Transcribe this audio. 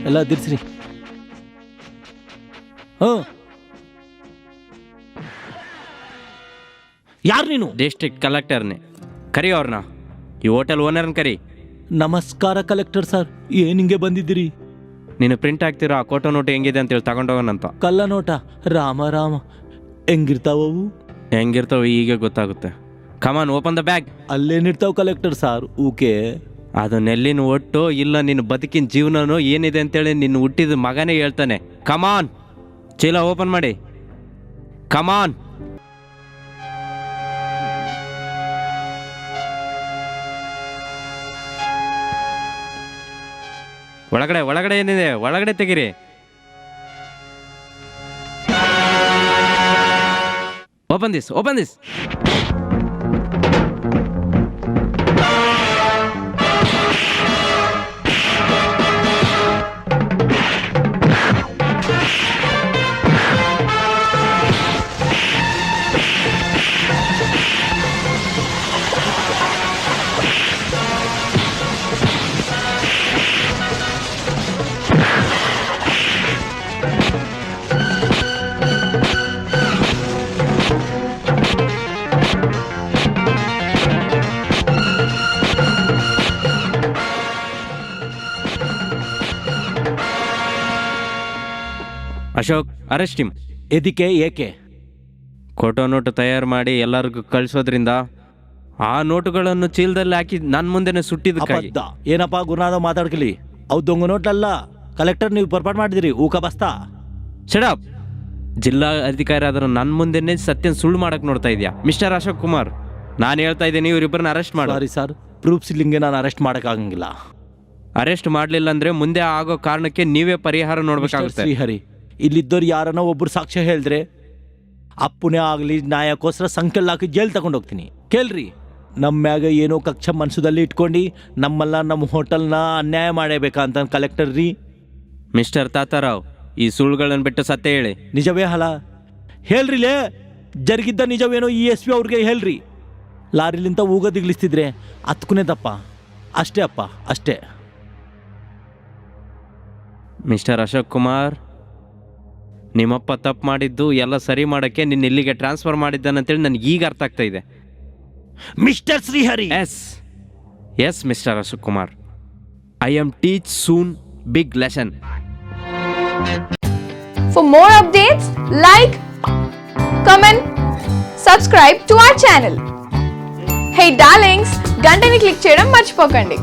ಎಲ್ಲ ದಿರ್ಸ್ರಿ. ಹಾಂ, ಯಾರು ನೀನು? ಡಿಸ್ಟ್ರಿಕ್ಟ್ ಕಲೆಕ್ಟರ್ನೇ. ಕರಿ ಅವ್ರನ್ನ, ಈ ಹೋಟೆಲ್ ಓನರ್ನ ಕರಿ. ನಮಸ್ಕಾರ ಕಲೆಕ್ಟರ್ ಸರ್, ಏನು ಹಿಂಗೆ ಬಂದಿದ್ದೀರಿ? ನೀನು ಪ್ರಿಂಟ್ ಆಗ್ತಿರೋ ಆ ಕೋಟೋ ನೋಟು ಹೆಂಗಿದೆ ಅಂತೇಳಿ ತಗೊಂಡೋಗೋಣಂತ. ಕಲ್ಲ ನೋಟ, ರಾಮ ರಾಮ, ಹೆಂಗಿರ್ತಾವವು? ಹೆಂಗಿರ್ತಾವೆ ಈಗ ಗೊತ್ತಾಗುತ್ತೆ. Come on, open the bag. ಅಲ್ಲೇನಿರ್ತಾವ ಕಲೆಕ್ಟರ್ ಸಾರ್? ಓಕೆ, ಅದು ನೆಲ್ಲಿನ ಒಟ್ಟು ಇಲ್ಲ ನಿನ್ನ ಬದುಕಿನ ಜೀವನನೂ ಏನಿದೆ ಅಂತೇಳಿ ನಿನ್ನ ಹುಟ್ಟಿದ ಮಗನೇ ಹೇಳ್ತಾನೆ. ಕಮಾನ್, ಚೀಲ ಓಪನ್ ಮಾಡಿ. ಕಮಾನ್. ಒಳಗಡೆ ಏನಿದೆ ಒಳಗಡೆ ತೆಗಿರಿ. Open this. Ashok, arrest him. ಎದಕ್ಕೆ, ಏಕೆ? ಕೋಟೋ ನೋಟು ತಯಾರು ಮಾಡಿ ಎಲ್ಲರಿಗೂ ಕಳಿಸೋದ್ರಿಂದ ಆ ನೋಟುಗಳನ್ನು ಚೀಲದಲ್ಲಿ ಹಾಕಿ ನನ್ನ ಮುಂದೆನೆ ಸುಟ್ಟಿದ್ದಕ್ಕಾಗಿ. ಅಬದ್ಧ. ಏನಪ್ಪ ಗುರುನಾಥ ಮಾತಾಡ್ಕಲಿ, ಅವು ದೊಂಗ ನೋಟಲ್ಲ ಕಲೆಕ್ಟರ್, ನೀವು ಬರ್ಪಾಟ್ ಮಾಡಿದಿರಿ. ಊಕ ಬಸ್ತಾ ಶಡಪ್. ಜಿಲ್ಲಾ ಅಧಿಕಾರಿ ಆದರೂ ನನ್ನ ಮುಂದೆನೆ ಸತ್ಯನ ಸುಳ್ಳು ಮಾಡಕ್ ನೋಡ್ತಾ ಇದೆಯಾ ಮಿಸ್ಟರ್ ಅಶೋಕ್ ಕುಮಾರ್? ನಾನು ಹೇಳ್ತಾ ಇದ್ದೀನಿ, ಇವರಿಬ್ಬರನ್ನ ಅರೆಸ್ಟ್ ಮಾಡಿ. ಸಾರಿ ಸರ್, ಪ್ರೂಫ್ಸ್ ಇಲ್ಲಿಂಗೆ ನಾನು ಅರೆಸ್ಟ್ ಮಾಡೋಕ್ಕಾಗಂಗಿಲ್ಲ. ಅರೆಸ್ಟ್ ಮಾಡಲಿಲ್ಲ ಅಂದ್ರೆ ಮುಂದೆ ಆಗೋ ಕಾರಣಕ್ಕೆ ನೀವೇ ಪರಿಹಾರ ನೋಡ್ಬೇಕಾಗುತ್ತೆ. ಶ್ರೀಹರಿ, ಇಲ್ಲಿದ್ದವ್ರು ಯಾರನ್ನ ಒಬ್ಬರು ಸಾಕ್ಷ್ಯ ಹೇಳಿದ್ರೆ ಅಪ್ಪನೇ ಆಗಲಿ ನ್ಯಾಯಕ್ಕೋಸ್ಕರ ಸಂಖ್ಯೆಲ್ಲ ಹಾಕಿ ಜೈಲ್ ತಗೊಂಡು ಹೋಗ್ತೀನಿ. ಕೇಳ್ರಿ, ನಮ್ಮ ಮ್ಯಾಗ ಏನೋ ಕಕ್ಷ ಮನಸ್ಸದಲ್ಲಿ ಇಟ್ಕೊಂಡು ನಮ್ಮೆಲ್ಲ ನಮ್ಮ ಹೋಟೆಲ್ನ ಅನ್ಯಾಯ ಮಾಡಬೇಕಂತ ಕಲೆಕ್ಟರ್ ರೀ. ಮಿಸ್ಟರ್ ತಾತಾರಾವ್, ಈ ಸುಳ್ಳುಗಳನ್ನು ಬಿಟ್ಟು ಸತ್ಯ ಹೇಳಿ. ನಿಜವೇ ಹಲ ಹೇಳ್ರಿಲೇ, ಜರುಗಿದ್ದ ನಿಜವೇನೋ ಈ ಎಸ್ ಪಿ ಅವ್ರಿಗೆ ಹೇಳ್ರಿ. ಲಾರಿಲಿಂತ ಊಗೋದಿಗ್ಲಿಸ್ತಿದ್ರೆ ಹತ್ಕುನೇ ತಪ್ಪ. ಅಷ್ಟೇ ಅಪ್ಪ, ಅಷ್ಟೇ. ಮಿಸ್ಟರ್ ಅಶೋಕ್ ಕುಮಾರ್, ನಿಮ್ಮಪ್ಪ ತಪ್ಪು ಮಾಡಿದ್ದು ಎಲ್ಲ ಸರಿ ಮಾಡೋಕ್ಕೆ ನಿನ್ನ ಇಲ್ಲಿಗೆ ಟ್ರಾನ್ಸ್ಫರ್ ಮಾಡಿದ್ದಾನಂತೇಳಿ ನನಗೆ ಈಗ ಅರ್ಥ ಆಗ್ತಾ ಇದೆ. Mister Shrihari. Yes mister Ashok Kumar, I am teach soon big lesson. For more updates, like, comment, subscribe to our channel. Hey darlings, గంటని click చేయడం మర్చిపోకండి.